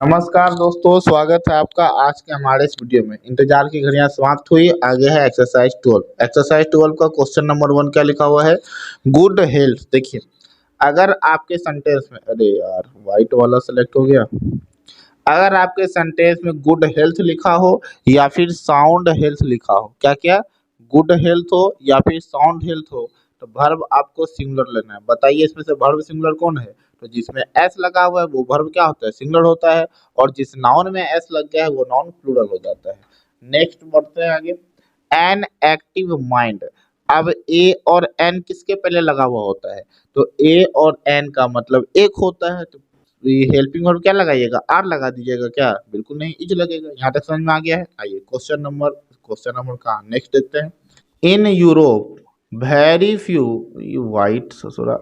नमस्कार दोस्तों, स्वागत है आपका आज के हमारे इस वीडियो में। इंतजार की घड़ियां समाप्त हुई। आगे है एक्सरसाइज 12 का क्वेश्चन नंबर 1 क्या लिखा हुआ है। Good health. देखिए, अगर आपके सेंटेंस में, अरे यार वाइट वाला सेलेक्ट हो गया। अगर आपके सेंटेंस में गुड हेल्थ लिखा हो या फिर साउंड हेल्थ लिखा हो, क्या क्या, गुड हेल्थ हो या फिर साउंड हेल्थ हो, तो वर्ब आपको सिंगुलर लेना है। बताइए इसमें से वर्ब सिंगुलर कौन है। तो जिसमें एस लगा हुआ है वो वर्ब क्या होता है, सिंगुलर होता है। और जिस नाउन में एस लग गया है वो नाउन प्लूरल हो जाता है। नेक्स्ट बढ़ते हैं आगे। An active mind. अब ए और एन किसके पहले लगा हुआ होता है, तो ए और एन का मतलब एक होता है। तो ये हेल्पिंग वर्ब क्या लगाइएगा, आर लगा दीजिएगा। क्या, बिल्कुल नहीं, इज लगेगा। यहाँ तक समझ में आ गया है। आइए क्वेश्चन नंबर का नेक्स्ट देखते हैं। In Europe very few, you white ससुरा,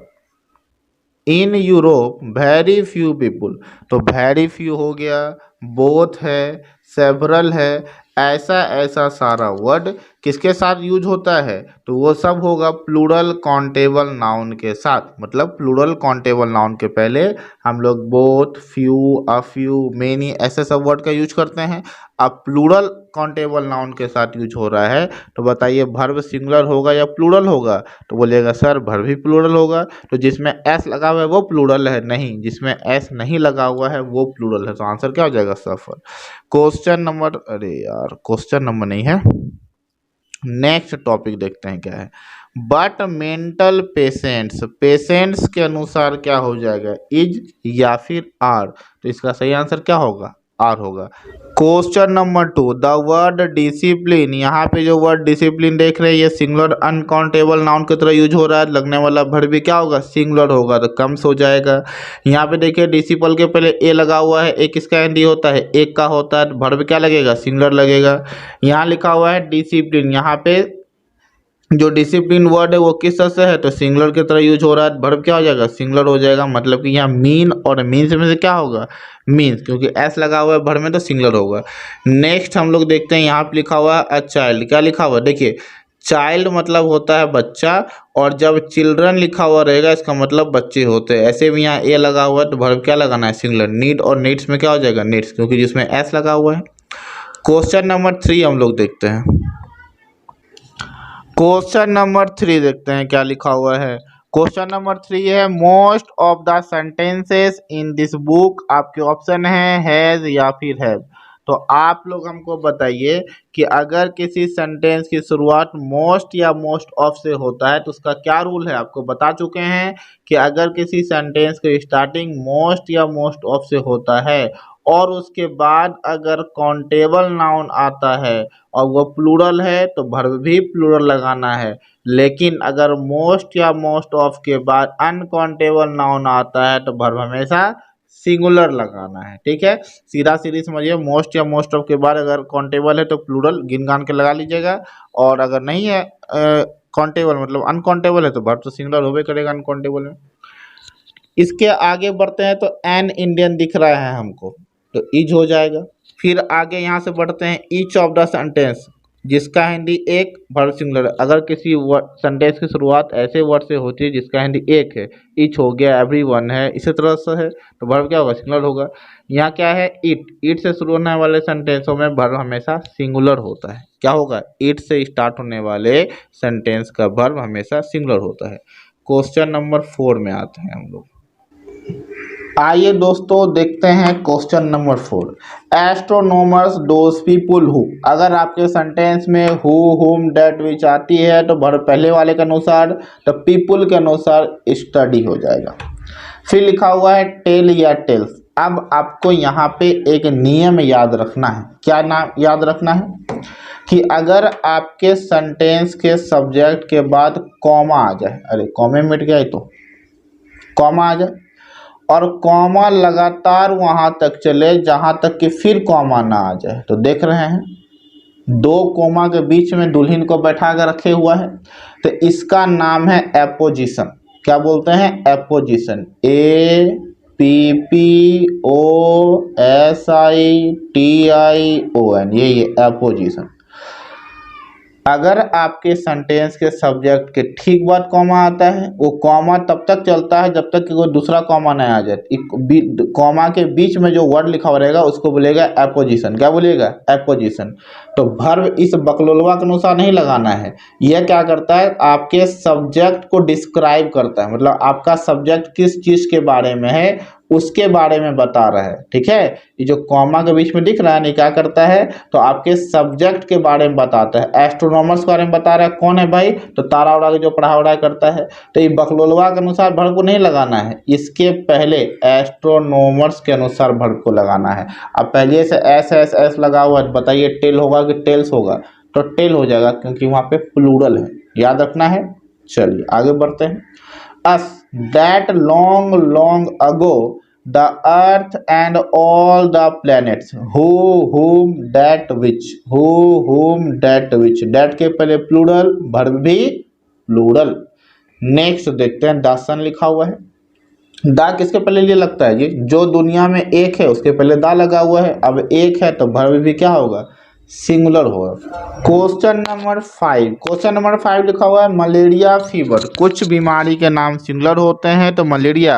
in Europe very few people. तो वेरी फ्यू हो गया, बोथ है, सेवरल है, ऐसा ऐसा सारा वर्ड किसके साथ यूज होता है, तो वो सब होगा प्लूरल काउंटेबल नाउन के साथ। मतलब प्लूरल काउंटेबल नाउन के पहले हम लोग both, few, a few, many ऐसे सब वर्ड का यूज करते हैं। अब प्लूरल काउंटेबल नाउन के साथ यूज हो रहा है, तो बताइए वर्ब सिंगुलर होगा या प्लूरल होगा। तो बोलिएगा सर वर्ब भी प्लूरल होगा। तो जिसमें एस लगा हुआ है वो प्लूरल है, नहीं, जिसमें एस नहीं लगा हुआ है वो प्लूरल है। तो आंसर क्या हो जाएगा, सफर। क्वेश्चन नंबर, अरे यार क्वेश्चन नंबर नहीं है, नेक्स्ट टॉपिक देखते हैं क्या है। बट मेंटल पेशेंट्स, पेशेंट्स के अनुसार क्या हो जाएगा, इज या फिर आर। तो इसका सही आंसर क्या होगा, आर होगा। Question number 2, the word discipline. यहाँ पे जो वर्ड डिसिप्लिन देख रहे हैं ये सिंगुलर अनकाउंटेबल नाउन की तरह यूज हो रहा है। लगने वाला वर्ड भी क्या होगा, सिंगुलर होगा, तो कम्स हो जाएगा। यहाँ पे देखिए डिसिपल के पहले ए लगा हुआ है, ए किसका हिंदी होता है, एक का होता है, वर्ब क्या लगेगा, सिंगुलर लगेगा। यहाँ लिखा हुआ है डिसिप्लिन, यहाँ पे जो डिसिप्लिन वर्ड है वो किस तरह से है, तो सिंगुलर की तरह यूज हो रहा है। वर्ब क्या हो जाएगा, सिंगुलर हो जाएगा। मतलब कि यहाँ मीन और मीन्स में से क्या होगा, मीन्स, क्योंकि एस लगा हुआ है वर्ब में तो सिंगुलर होगा। नेक्स्ट हम लोग देखते हैं, यहाँ पे लिखा हुआ है अ चाइल्ड। क्या लिखा हुआ है, देखिए चाइल्ड मतलब होता है बच्चा, और जब चिल्ड्रन लिखा हुआ रहेगा इसका मतलब बच्चे होते हैं। ऐसे भी यहाँ ए लगा हुआ है तो वर्ब क्या लगाना है, सिंगुलर। नीड और नीड्स में क्या हो जाएगा, नीड्स, क्योंकि जिसमें एस लगा हुआ है। क्वेश्चन नंबर 3 हम लोग देखते हैं। क्वेश्चन नंबर 3 देखते हैं क्या लिखा हुआ है। क्वेश्चन नंबर 3 है, most of the sentences in this book. आपके ऑप्शन है हैज या फिर हैव। तो आप लोग हमको बताइए कि अगर किसी सेंटेंस की शुरुआत मोस्ट या मोस्ट ऑफ से होता है तो उसका क्या रूल है। आपको बता चुके हैं कि अगर किसी सेंटेंस की स्टार्टिंग मोस्ट या मोस्ट ऑफ से होता है और उसके बाद अगर काउंटेबल नाउन आता है और वो प्लूरल है तो वर्ब भी प्लूरल लगाना है। लेकिन अगर मोस्ट या मोस्ट ऑफ के बाद अनकाउंटेबल नाउन आता है तो वर्ब हमेशा सिंगुलर लगाना है। ठीक है, सीधा सीधी समझिए, मोस्ट या मोस्ट ऑफ के बाद अगर काउंटेबल है तो प्लूरल गिन गान के लगा लीजिएगा, और अगर नहीं है काउंटेबल मतलब अनकाउंटेबल है तो वर्ब तो सिंगुलर होबे करेगा अनकाउंटेबल में। इसके आगे बढ़ते हैं तो एन इंडियन दिख रहा है हमको, तो इज हो जाएगा। फिर आगे यहाँ से बढ़ते हैं, ईच ऑफ द सेंटेंस, जिसका हिंदी एक, वर्ब सिंगुलर। अगर किसी सेंटेंस की शुरुआत ऐसे वर्ड से होती है जिसका हिंदी एक है, ईच हो गया, एवरीवन है, इसी तरह से है, तो वर्ब क्या होगा, सिंगुलर होगा। यहाँ क्या है, इट, इट से शुरू होने वाले सेंटेंसों में वर्ब हमेशा सिंगुलर होता है। क्या होगा, इट से स्टार्ट होने वाले सेंटेंस का वर्ब हमेशा सिंगुलर होता है। क्वेश्चन नंबर 4 में आते हैं हम लोग। आइए दोस्तों देखते हैं question number 4। Astronomers those people who. अगर आपके सेंटेंस में हु, हुम, डेट विच आती है तो वर्ब पहले वाले के अनुसार, तो पीपुल के अनुसार स्टडी हो जाएगा। फिर लिखा हुआ है टेल या टेल्स। अब आपको यहाँ पे एक नियम याद रखना है। क्या नाम याद रखना है, कि अगर आपके सेंटेंस के सब्जेक्ट के बाद कॉमा आ जाए, अरे कॉमे मिट गया है तो कॉमा आ जाए, और कॉमा लगातार वहां तक चले जहां तक कि फिर कॉमा ना आ जाए। तो देख रहे हैं दो कॉमा के बीच में दुल्हन को बैठा कर रखे हुआ है, तो इसका नाम है एपोजिशन। क्या बोलते हैं, apposition. A P P O S I T I O N, ये एपोजिशन। अगर आपके सेंटेंस के सब्जेक्ट के ठीक बाद कॉमा आता है, वो कॉमा तब तक चलता है जब तक कि कोई दूसरा कॉमा नहीं आ जाए। कॉमा के बीच में जो वर्ड लिखा हुआ रहेगा उसको बोलेगा एपोजिशन। क्या बोलेगा? एपोजिशन। तो वर्ब इस बकलोलवा के अनुसार नहीं लगाना है। यह क्या करता है? आपके सब्जेक्ट को डिस्क्राइब करता है, मतलब आपका सब्जेक्ट किस चीज के बारे में है उसके बारे में बता रहा है। ठीक है, ये जो कॉमा के बीच में दिख रहा है नहीं, क्या करता है? तो आपके सब्जेक्ट के बारे में बताता है। एस्ट्रोनॉमर्स के बारे में बता रहा है। कौन है भाई? तो तारा उड़ा के जो पढ़ा उड़ा करता है। तो ये बकलोलवा के अनुसार वर्ब को नहीं लगाना है, इसके पहले एस्ट्रोनॉमर्स के अनुसार वर्ब को लगाना है। अब पहले से एस लगा हुआ है, बताइए टेल होगा कि टेल्स होगा? तो टेल हो जाएगा क्योंकि वहां पे प्लूरल है, याद रखना है। चलिए आगे बढ़ते हैं। Us that long long ago the earth and all the planets whom that which that के पहले प्लूरल, वर्ब भी प्लूरल। नेक्स्ट देखते हैं, द सन लिखा हुआ है। दा किसके पहले लिए लगता है? जी, जो दुनिया में एक है उसके पहले दा लगा हुआ है। अब एक है तो वर्ब भी क्या होगा? सिंगुलर होगा। क्वेश्चन नंबर 5 लिखा हुआ है मलेरिया फीवर। कुछ बीमारी के नाम सिंगुलर होते हैं, तो मलेरिया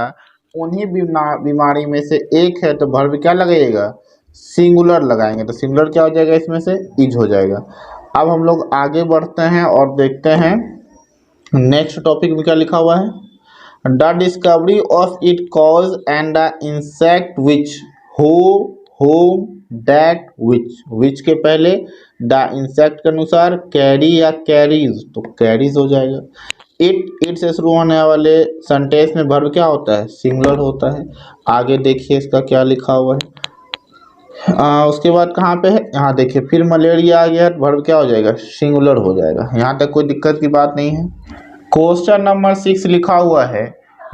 उन्हीं बीमारी में से एक है, तो वर्ब क्या लगाइएगा? सिंगुलर लगाएंगे। तो सिंगुलर क्या हो जाएगा? इसमें से इज हो जाएगा। अब हम लोग आगे बढ़ते हैं और देखते हैं नेक्स्ट टॉपिक में क्या लिखा हुआ है। The discovery of it cause and the insect which home that which के पहले द इंसेक्ट के अनुसार कैरी या कैरीज, तो कैरीज हो जाएगा। इट से शुरू होने वाले सेंटेंस में वर्ब क्या होता है? सिंगुलर होता है। आगे देखिए इसका क्या लिखा हुआ है। उसके बाद कहाँ पे है? यहाँ देखिए, फिर मलेरिया आ गया, वर्ब क्या हो जाएगा? सिंगुलर हो जाएगा। यहाँ तक कोई दिक्कत की बात नहीं है। क्वेश्चन नंबर 6 लिखा हुआ है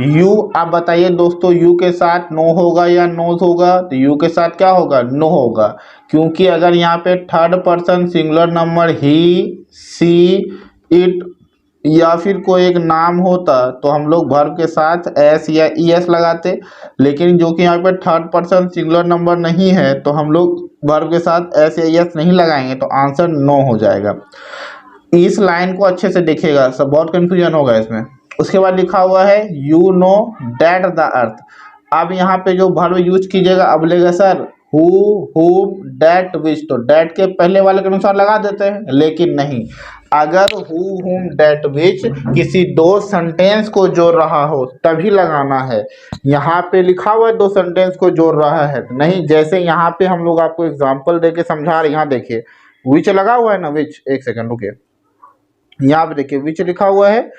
यू। आप बताइए दोस्तों, यू के साथ नो होगा या नोज होगा? तो यू के साथ क्या होगा? नो होगा, क्योंकि अगर यहाँ पे third person singular number he, she, it या फिर कोई एक नाम होता तो हम लोग वर्ब के साथ एस या ई एस लगाते, लेकिन जो कि यहाँ पे थर्ड पर्सन सिंगुलर नंबर नहीं है तो हम लोग वर्ब के साथ एस या ई एस नहीं लगाएंगे, तो आंसर नो हो जाएगा। इस लाइन को अच्छे से देखिएगा, सब बहुत कंफ्यूजन होगा इसमें। उसके बाद लिखा हुआ है you know that the earth. अब यहाँ पे जो वर्ब यूज कीजिएगा, अब लेगा सर whom that which, तो that के पहले वाले के अनुसार लगा देते हैं, लेकिन नहीं। अगर whom that which किसी दो सेंटेंस को जोड़ रहा हो तभी लगाना है। यहाँ पे लिखा हुआ है दो सेंटेंस को जोड़ रहा है, नहीं। जैसे यहाँ पे हम लोग आपको एग्जांपल देके समझा रहे हैं। यहाँ देखिए विच लगा हुआ है ना, विच, एक सेकंड रुकिए, यहाँ पे देखिए विच लिखा हुआ है।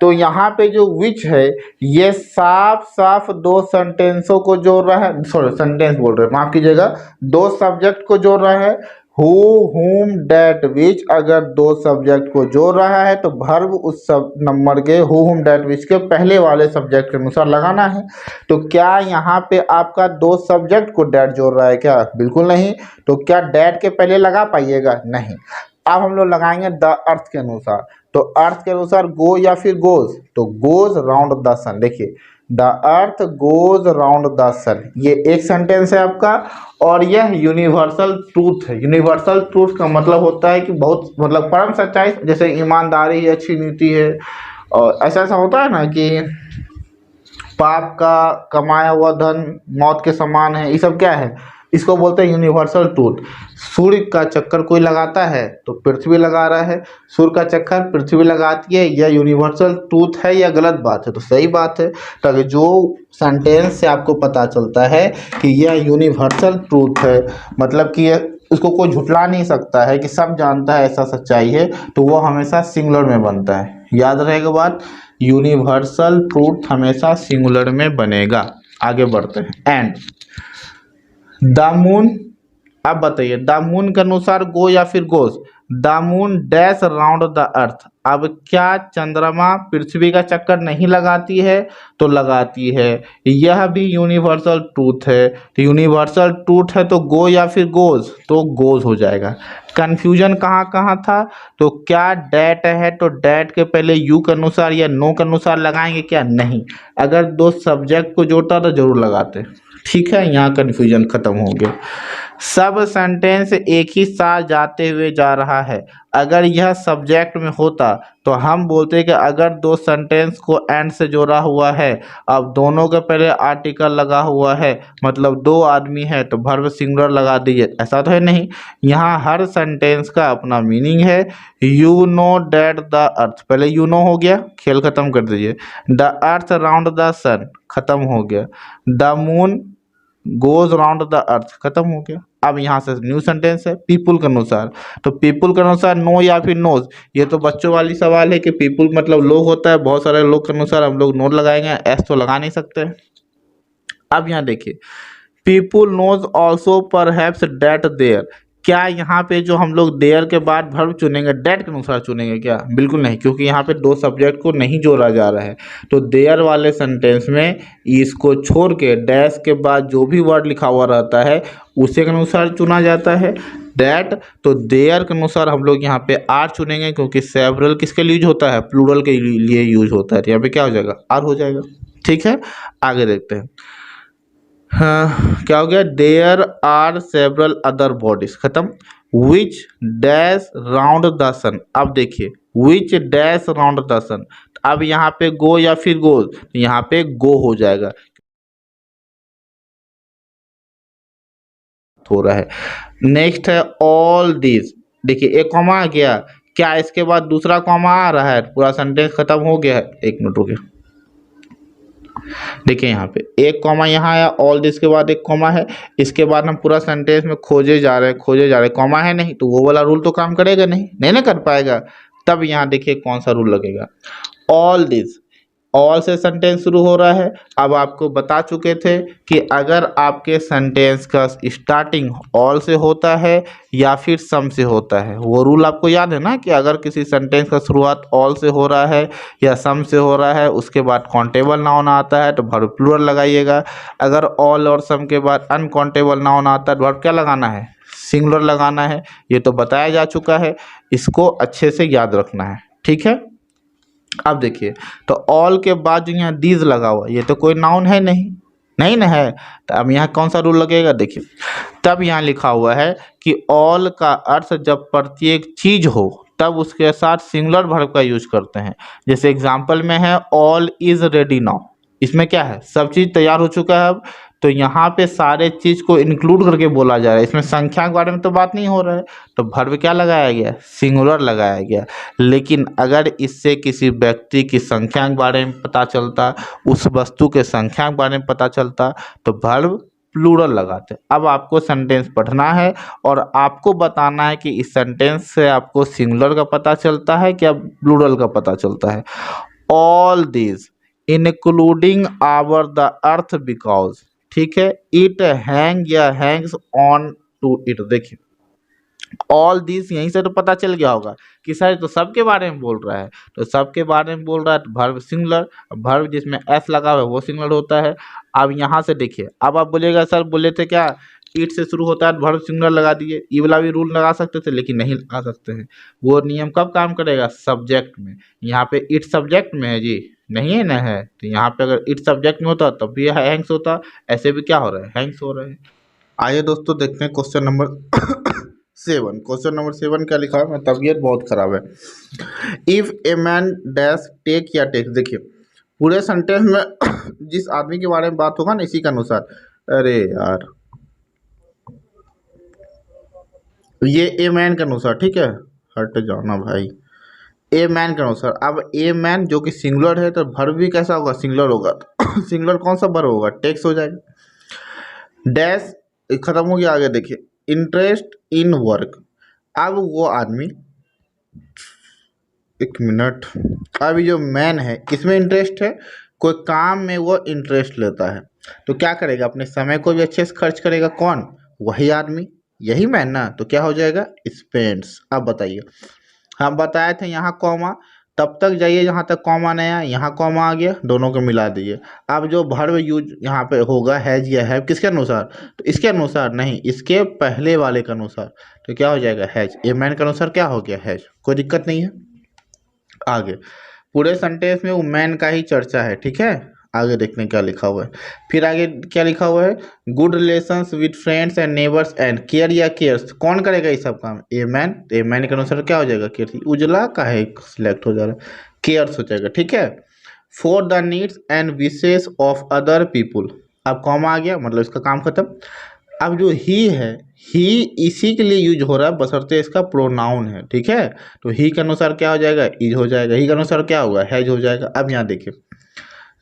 तो यहाँ पे जो विच है ये साफ साफ दो सेंटेंसों को जोड़ रहा है, सॉरी सेंटेंस बोल रहे हैं, माफ कीजिएगा, दो सब्जेक्ट को जोड़ रहा है। हु हुम दैट विच अगर दो सब्जेक्ट को जोड़ रहा है तो वर्ब उस सब नंबर के हु हुम दैट विच के पहले वाले सब्जेक्ट के अनुसार लगाना है। तो क्या यहाँ पे आपका दो सब्जेक्ट को डैट जोड़ रहा है क्या? बिल्कुल नहीं। तो क्या डैट के पहले लगा पाइएगा? नहीं। अब हम लोग लगाएंगे द अर्थ के अनुसार। तो अर्थ के अनुसार गो या फिर गोज, तो गोज राउंड द सन। देखिए the earth goes round the sun, ये एक सेंटेंस है आपका, और यह यूनिवर्सल ट्रूथ है। यूनिवर्सल ट्रूथ का मतलब होता है कि बहुत, मतलब परम सच्चाई, जैसे ईमानदारी है, अच्छी नीति है, और ऐसा ऐसा होता है ना कि पाप का कमाया हुआ धन मौत के समान है, ये सब क्या है? इसको बोलते हैं यूनिवर्सल ट्रूथ। सूर्य का चक्कर कोई लगाता है तो पृथ्वी लगा रहा है, सूर्य का चक्कर पृथ्वी लगाती है, यह यूनिवर्सल ट्रूथ है या गलत बात है? तो सही बात है। तो जो सेंटेंस से आपको पता चलता है कि यह यूनिवर्सल ट्रूथ है, मतलब कि उसको कोई झुटला नहीं सकता है, कि सब जानता है ऐसा सच्चाई है, तो वो हमेशा सिंगुलर में बनता है। याद रहेगा बात, यूनिवर्सल ट्रूथ हमेशा सिंगुलर में बनेगा। आगे बढ़ते हैं। एंड द मून, अब बताइए द मून के अनुसार गो या फिर goes? The moon dash round the earth. अब क्या चंद्रमा पृथ्वी का चक्कर नहीं लगाती है? तो लगाती है। यह भी यूनिवर्सल ट्रूथ है। तो यूनिवर्सल ट्रूथ है तो गो या फिर गोज? तो गोज हो जाएगा। कंफ्यूजन कहाँ कहाँ था? तो क्या डैट है तो डैट के पहले यू के अनुसार या नो के अनुसार लगाएंगे क्या? नहीं। अगर दो सब्जेक्ट को जोड़ता तो जरूर लगाते। ठीक है, यहाँ कन्फ्यूजन खत्म हो गया। सब सेंटेंस एक ही साथ जाते हुए जा रहा है। अगर यह सब्जेक्ट में होता तो हम बोलते कि अगर दो सेंटेंस को एंड से जोड़ा हुआ है, अब दोनों के पहले आर्टिकल लगा हुआ है, मतलब दो आदमी है तो वर्ब सिंगुलर लगा दीजिए। ऐसा तो है नहीं, यहाँ हर सेंटेंस का अपना मीनिंग है। You know that the earth, पहले यू नो हो गया, खेल खत्म कर दीजिए। द अर्थ राउंड द सन, खत्म हो गया। The moon goes round the earth, खत्म हो गया। अब यहाँ से न्यू सेंटेंस है पीपुल के अनुसार, तो पीपुल के अनुसार नो या फिर नोज, ये तो बच्चों वाली सवाल है कि पीपुल मतलब लोग होता है, बहुत सारे लोग के अनुसार हम लोग नोट लगाएंगे, एस तो लगा नहीं सकते। अब यहाँ देखिए, people knows also perhaps date there, क्या यहाँ पे जो हम लोग देयर के बाद वर्ब चुनेंगे डेट के अनुसार चुनेंगे क्या? बिल्कुल नहीं, क्योंकि यहाँ पे दो सब्जेक्ट को नहीं जोड़ा जा रहा है। तो देयर वाले सेंटेंस में इसको छोड़ के डैश के बाद जो भी वर्ड लिखा हुआ रहता है उसी के अनुसार चुना जाता है डेट। तो देयर के अनुसार हम लोग यहाँ पे आर चुनेंगे, क्योंकि सेवरल किसके लिए यूज होता है? प्लूरल के लिए यूज होता है। तो यहाँ पे क्या हो जाएगा? आर हो जाएगा। ठीक है, आगे देखते हैं। हाँ, क्या हो गया? There are several other bodies, खत्म। Which dash round the sun, अब देखिए which dash round the sun, अब यहाँ पे गो या फिर गोज, तो यहाँ पे गो हो जाएगा, हो रहा है। नेक्स्ट है ऑल दिस, देखिए एक कॉमा आ गया, क्या इसके बाद दूसरा कॉमा आ रहा है? पूरा सेंटेंस खत्म हो गया है। एक मिनट रुकिए, देखिए यहाँ पे एक कॉमा यहाँ आया, ऑल दिस के बाद एक कॉमा है, इसके बाद हम पूरा सेंटेंस में खोजे जा रहे हैं, कॉमा है नहीं, तो वो वाला रूल तो काम करेगा नहीं ना कर पाएगा। तब यहाँ देखिए कौन सा रूल लगेगा, ऑल दिस, ऑल से सेंटेंस शुरू हो रहा है। अब आपको बता चुके थे कि अगर आपके सेंटेंस का स्टार्टिंग ऑल से होता है या फिर सम से होता है, वो रूल आपको याद है ना, कि अगर किसी सेंटेंस का शुरुआत ऑल से हो रहा है या सम से हो रहा है, उसके बाद काउंटेबल नाउन आता है तो वर्ब प्लूरल लगाइएगा। अगर ऑल और सम के बाद अनकाउंटेबल नाउन आता है तो वर्ब क्या लगाना है? सिंगुलर लगाना है। ये तो बताया जा चुका है, इसको अच्छे से याद रखना है। ठीक है, अब देखिए, तो ऑल के बाद जो यहाँ दीज लगा हुआ, ये तो कोई नाउन है नहीं ना है, तो अब यहाँ कौन सा रूल लगेगा? देखिए, तब यहाँ लिखा हुआ है कि ऑल का अर्थ जब प्रत्येक चीज हो तब उसके साथ सिंगुलर वर्ब का यूज करते हैं। जैसे एग्जाम्पल में है ऑल इज रेडी नाउ, इसमें क्या है? सब चीज तैयार हो चुका है अब, तो यहाँ पे सारे चीज को इंक्लूड करके बोला जा रहा है, इसमें संख्या के बारे में तो बात नहीं हो रहा है, तो वर्ब क्या लगाया गया? सिंगुलर लगाया गया। लेकिन अगर इससे किसी व्यक्ति की संख्या के बारे में पता चलता, उस वस्तु के संख्या के बारे में पता चलता, तो वर्ब प्लूरल लगाते। अब आपको सेंटेंस पढ़ना है और आपको बताना है कि इस सेंटेंस से आपको सिंगुलर का पता चलता है क्या प्लूरल का पता चलता है। All this including our the earth because, ठीक है, इट हैंग या हैंग्स ऑन टू इट। देखिए ऑल दिस यहीं से तो पता चल गया होगा कि सर तो सबके बारे में बोल रहा है, तो सबके बारे में बोल रहा है तो वर्ब सिंगुलर, वर्ब जिसमें एस लगा हुआ है वो सिंगुलर होता है। अब यहाँ से देखिए, अब आप बोलिएगा सर बोले थे क्या इट से शुरू होता है वर्ब सिंगुलर लगा दिए, ये वाला भी रूल लगा सकते थे, लेकिन नहीं लगा सकते हैं। वो नियम कब काम करेगा? सब्जेक्ट में। यहाँ पे इट सब्जेक्ट में है जी, नहीं है ना है, तो यहाँ पे अगर इट सब्जेक्ट में होता तब भी हैंग्स होता, ऐसे भी क्या हो रहा है? हैंग्स हो रहे हैं। आइए दोस्तों देखते हैं क्वेश्चन नंबर 7। क्वेश्चन नंबर 7 क्या लिखा है? मेरी तबीयत बहुत खराब है। If a man dash take या टेक्स, देखिए पूरे सेंटेंस में जिस आदमी के बारे में बात होगा ना इसी के अनुसार, अरे यार ये ए मैन के अनुसार, ठीक है, हट जाना भाई, ए मैन के अनुसार। अब ए मैन जो कि सिंगुलर है तो वर्ब भी कैसा होगा? सिंगुलर होगा। तो सिंगुलर कौन सा वर्ब होगा? टेक्स हो जाएगा। डैश खत्म हो गया, आगे देखिए इंटरेस्ट इन वर्क। अब वो आदमी, एक मिनट, अब जो मैन है किसमें इंटरेस्ट है? कोई काम में वो इंटरेस्ट लेता है, तो क्या करेगा? अपने समय को भी अच्छे से खर्च करेगा। कौन? वही आदमी, यही मैन ना, तो क्या हो जाएगा? स्पेंड्स। अब बताइए, हम बताए थे यहाँ कॉमा, तब तक जाइए जहाँ तक कॉमा नहीं आया, यहाँ कॉमा आ गया, दोनों को मिला दीजिए। अब जो वर्ब यूज यहाँ पे होगा हैज या हैव, किसके अनुसार? तो इसके अनुसार नहीं, इसके पहले वाले के अनुसार, तो क्या हो जाएगा? हैज। ए मैन के अनुसार क्या हो गया? हैज। कोई दिक्कत नहीं है। आगे पूरे सेंटेंस में वो मैन का ही चर्चा है, ठीक है। आगे देखने क्या लिखा हुआ है। फिर आगे क्या लिखा हुआ है, good relations with friends and neighbours and care या केयर्स, कौन करेगा ये सब काम, ए मैन। ए मैन के अनुसार क्या हो जाएगा, केयर, उजला का है सिलेक्ट हो जा रहा है, केयर्स हो जाएगा, ठीक है। For the needs and wishes of other people, अब कॉमा आ गया मतलब इसका काम खत्म। अब जो ही है, ही इसी के लिए यूज हो रहा है बशर्ते इसका प्रोनाउन है, ठीक है। तो ही के अनुसार क्या हो जाएगा, इज हो जाएगा, ही के अनुसार क्या होगा, हैज हो जाएगा। अब यहाँ देखिए,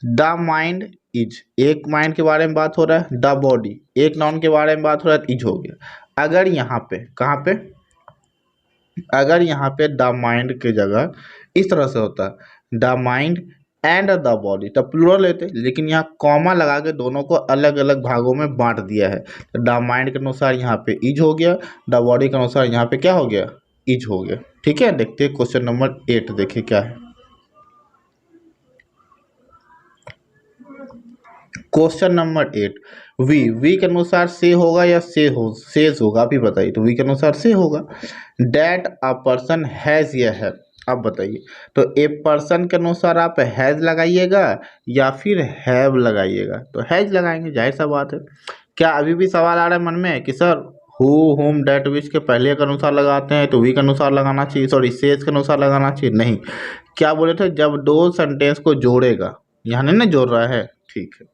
द माइंड इज, एक माइंड के बारे में बात हो रहा है, द बॉडी एक नाउन के बारे में बात हो रहा है, इज हो गया। अगर यहाँ पे कहाँ पे, अगर यहाँ पे द माइंड की जगह इस तरह से होता है, the mind and the body, तब प्लूरल लेते, लेकिन यहाँ कॉमा लगा के दोनों को अलग अलग भागों में बांट दिया है। तो द माइंड के अनुसार यहाँ पे इज हो गया, द बॉडी के अनुसार यहाँ पे क्या हो गया, इज हो गया, ठीक है। देखते हैं क्वेश्चन नंबर 8, देखिए क्या है। क्वेश्चन नंबर 8, वी के अनुसार से होगा या सेज होगा, आप ही बताइए। तो वी के अनुसार से होगा। डैट अ पर्सन हैज़ या है, आप बताइए। तो ए पर्सन के अनुसार आप हैज़ लगाइएगा या फिर हैव लगाइएगा, तो हैज़ लगाएंगे, जाहिर सा बात है। क्या अभी भी सवाल आ रहा है मन में कि सर हु होम डैट विच के पहले के अनुसार लगाते हैं तो वी के अनुसार लगाना चाहिए, सॉरी सेज के अनुसार लगाना चाहिए, नहीं। क्या बोले थे, जब दो सेंटेंस को जोड़ेगा, यहाँ नहीं ना जोड़ रहा है, ठीक है।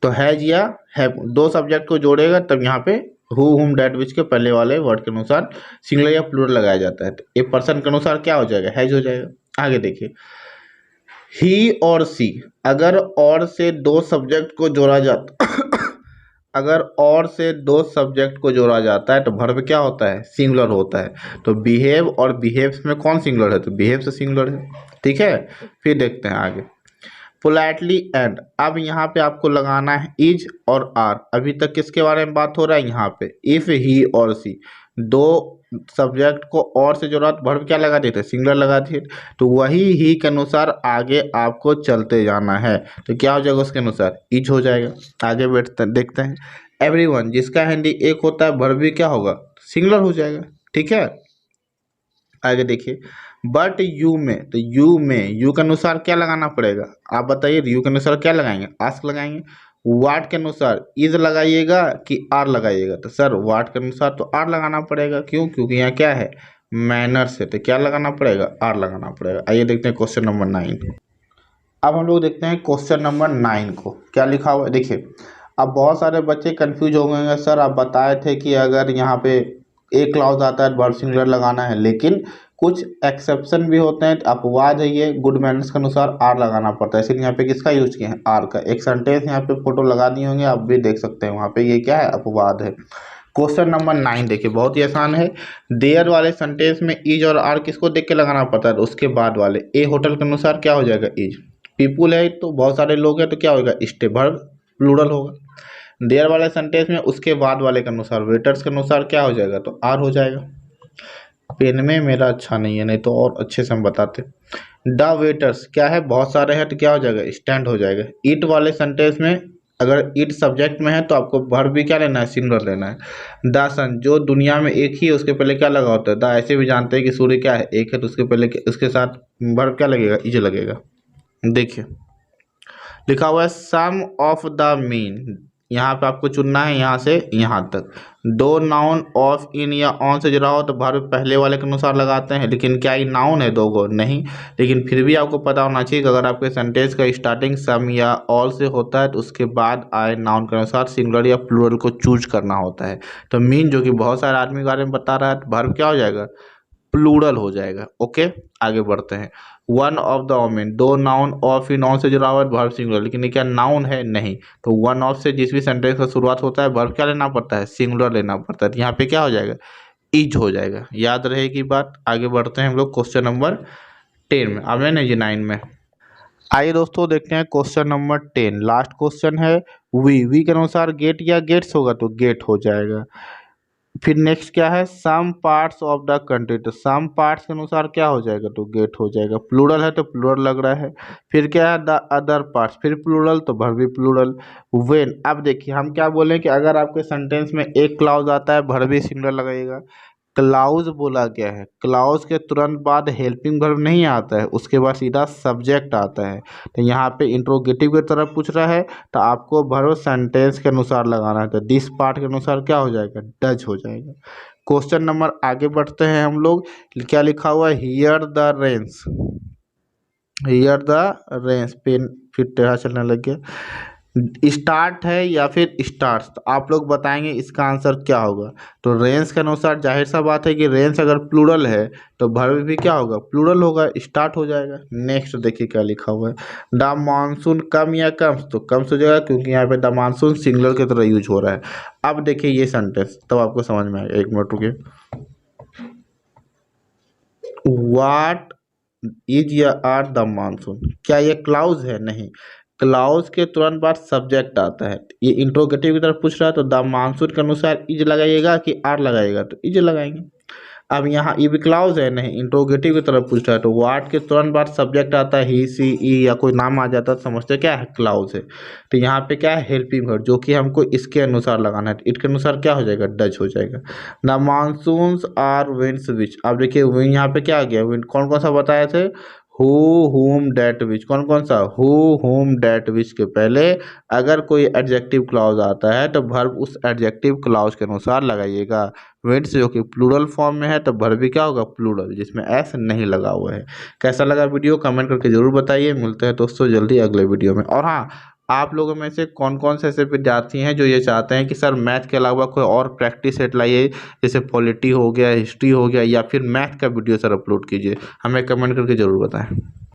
तो हैज या हैव दो सब्जेक्ट को जोड़ेगा तब यहाँ पे हु हुम डैट विच के पहले वाले वर्ड के अनुसार सिंगुलर या प्लूरल लगाया जाता है। तो एक पर्सन के अनुसार क्या हो जाएगा, हैज हो जाएगा। आगे देखिए, ही और सी, अगर और से दो सब्जेक्ट को जोड़ा जाता अगर और से दो सब्जेक्ट को जोड़ा जाता है तो वर्ब क्या होता है, सिंगुलर होता है। तो बिहेव और बिहेव्स में कौन सिंगुलर है, तो बिहेव से सिंगुलर है, ठीक है। फिर देखते हैं आगे, पोलाइटली एंड, अब यहाँ पे आपको लगाना है इज और आर। अभी तक किसके बारे में बात हो रहा है, यहाँ पे इफ ही और सी, दो सब्जेक्ट को और से जोड़ा तो वर्ब क्या लगा देते, सिंगुलर लगा दिए। तो वही ही के अनुसार आगे आपको चलते जाना है, तो क्या हो जाएगा, उसके अनुसार इज हो जाएगा। आगे बैठते देखते हैं, एवरीवन, जिसका हिंदी एक होता है, वर्ब भी क्या होगा, सिंगुलर हो जाएगा, ठीक है। आगे देखिए, बट यू में, तो यू के अनुसार क्या लगाना पड़ेगा, आप बताइए। यू के अनुसार क्या लगाएंगे, आस्क लगाएंगे। वाट के अनुसार इज लगाइएगा कि आर लगाइएगा, तो सर वाट के अनुसार तो आर लगाना पड़ेगा, क्यों, क्योंकि यहाँ क्या है, मैनर्स है, तो क्या लगाना पड़ेगा, आर लगाना पड़ेगा। आइए देखते हैं क्वेश्चन नंबर 9। अब हम लोग देखते हैं क्वेश्चन नंबर 9 को क्या लिखा हुआ है, देखिए। अब बहुत सारे बच्चे कंफ्यूज हो गए हैं, सर आप बताए थे कि अगर यहाँ पे एक क्लॉज आता है वर्ब सिंगुलर लगाना है, लेकिन कुछ एक्सेप्शन भी होते हैं, तो अपवाद है ये, गुड मैनर्स के अनुसार आर लगाना पड़ता है, इसलिए यहाँ पे किसका यूज किया है, आर का। एक सेंटेंस यहाँ पे फोटो लगा दिए होंगे, आप भी देख सकते हैं, वहाँ पे ये क्या है, अपवाद है। क्वेश्चन नंबर 9 देखिए, बहुत ही आसान है। देयर वाले सेंटेंस में इज और आर किसको देख के लगाना पड़ता है, तो उसके बाद वाले। ए होटल के अनुसार क्या हो जाएगा, इज। पीपुल है तो बहुत सारे लोग हैं, तो क्या होगा, स्टे, वर्ब प्लूरल होगा। देयर वाले सेंटेंस में उसके बाद वाले के अनुसार, वेटर्स के अनुसार क्या हो जाएगा, तो आर हो जाएगा। पेन में मेरा अच्छा नहीं है, नहीं तो और अच्छे से हम बताते। द वेटर्स क्या है, बहुत सारे हैं, तो क्या हो जाएगा, स्टैंड हो जाएगा। इट वाले सेंटेंस में अगर इट सब्जेक्ट में है तो आपको वर्ब भी क्या लेना है, सिंगुलर लेना है। द सन, जो दुनिया में एक ही है, उसके पहले क्या लगा होता है, द, ऐसे भी जानते हैं कि सूर्य क्या है, एक है, तो उसके पहले उसके साथ वर्ब क्या लगेगा, इज लगेगा। देखिए लिखा हुआ है सम ऑफ द मीन, यहाँ पे आपको चुनना है यहाँ से यहाँ तक। दो नाउन ऑफ, इन या ऑन से जुड़ा हो तो वर्ब पहले वाले के अनुसार लगाते हैं, लेकिन क्या ये नाउन है दो को, नहीं। लेकिन फिर भी आपको पता होना चाहिए कि अगर आपके सेंटेंस का स्टार्टिंग सम या ऑल से होता है तो उसके बाद आए नाउन के अनुसार सिंगुलर या प्लूरल को चूज करना होता है। तो मीन जो कि बहुत सारे आदमी के बारे में बता रहा है, तो वर्ब क्या हो जाएगा, प्लूरल हो जाएगा। ओके, आगे बढ़ते हैं। वन ऑफ द वोमेन, दो नाउन ऑफ ही नाउन से जुड़ा हुआ है, वर्ब सिंगुलर, लेकिन ये क्या नाउन है, नहीं। तो वन ऑफ से जिस भी सेंटेंस का शुरुआत होता है वर्ब क्या लेना पड़ता है, सिंगुलर लेना पड़ता है, तो यहाँ पे क्या हो जाएगा, इज हो जाएगा। याद रहेगी बात। आगे बढ़ते हैं हम लोग क्वेश्चन नंबर 10 में, अब नहीं जी 9 में। आइए दोस्तों देखते हैं क्वेश्चन नंबर 10, लास्ट क्वेश्चन है। वी के अनुसार गेट या गेट्स होगा, तो गेट हो जाएगा। फिर नेक्स्ट क्या है, some parts of the country, तो सम पार्ट्स के अनुसार क्या हो जाएगा, तो गेट हो जाएगा। प्लूरल है तो प्लूरल लग रहा है। फिर क्या है, द अदर पार्ट्स, फिर प्लूरल तो वर्ब भी प्लूरल। व्हेन, अब देखिए हम क्या बोले कि अगर आपके सेंटेंस में एक क्लाउज आता है वर्ब भी सिंगुलर लगाइएगा, क्लाउज बोला गया है, क्लाउज के तुरंत बाद हेल्पिंग वर्ब नहीं आता है, उसके बाद सीधा सब्जेक्ट आता है। तो यहाँ पे इंट्रोगेटिव की तरफ पूछ रहा है तो आपको वर्ब सेंटेंस के अनुसार लगाना है, तो दिस पार्ट के अनुसार क्या हो जाएगा, डज हो जाएगा। क्वेश्चन नंबर आगे बढ़ते हैं हम लोग। क्या लिखा हुआ है, hear the rains, hear the rains, pen फिर टेढ़ा चलने लग गया। स्टार्ट है या फिर स्टार्ट्स, तो आप लोग बताएंगे इसका आंसर क्या होगा। तो रेंस के अनुसार जाहिर सा बात है कि रेंस अगर प्लूरल है तो वर्ब भी क्या होगा, प्लूरल होगा, स्टार्ट हो जाएगा। नेक्स्ट देखिए क्या लिखा हुआ है, द मानसून कम या कम्स, तो कम्स हो जाएगा क्योंकि यहाँ पे द मानसून सिंगुलर की तरह यूज हो रहा है। अब देखिए ये सेंटेंस तब आपको समझ में आएगा, एक मिनट रुकिए। वाट इज या आर द मानसून, क्या ये क्लाउज है, नहीं, क्लाउज के तुरंत बाद सब्जेक्ट आता है। ये इंट्रोगेटिव की तरफ पूछ रहा है तो द मानसून के अनुसार इज लगाइएगा कि आर लगाइएगा, तो इज लगाएंगे। अब यहाँ ये भी क्लाउज है, नहीं, इंट्रोगेटिव की तरफ पूछ रहा है तो वाट के तुरंत बाद सब्जेक्ट आता है, ही सी ई या कोई नाम आ जाता है तो समझते क्या है, क्लाउज है। तो यहाँ पे क्या है, हेल्पिंग वर्ब, जो कि हमको इसके अनुसार लगाना है, इट के अनुसार क्या हो जाएगा, डज हो जाएगा। द मानसून्स आर विंड्स विच, अब देखिए विंड यहाँ पे क्या आ गया, विंड कौन कौन सा बताए थे, हु हुम डेट विच, कौन कौन सा, हु हुम डेट विच के पहले अगर कोई एडजेक्टिव क्लॉज आता है तो वर्ब उस एडजेक्टिव क्लॉज के अनुसार लगाइएगा। विंड्स जो कि प्लूरल फॉर्म में है तो वर्ब भी क्या होगा, प्लूरल, जिसमें एस नहीं लगा हुआ है। कैसा लगा वीडियो कमेंट करके जरूर बताइए। मिलते हैं दोस्तों जल्दी अगले वीडियो में। और हाँ, आप लोगों में से कौन कौन से ऐसे विद्यार्थी हैं जो ये चाहते हैं कि सर मैथ के अलावा कोई और प्रैक्टिस सेट लाइए, जैसे पॉलिटी हो गया, हिस्ट्री हो गया, या फिर मैथ का वीडियो सर अपलोड कीजिए, हमें कमेंट करके ज़रूर बताएं।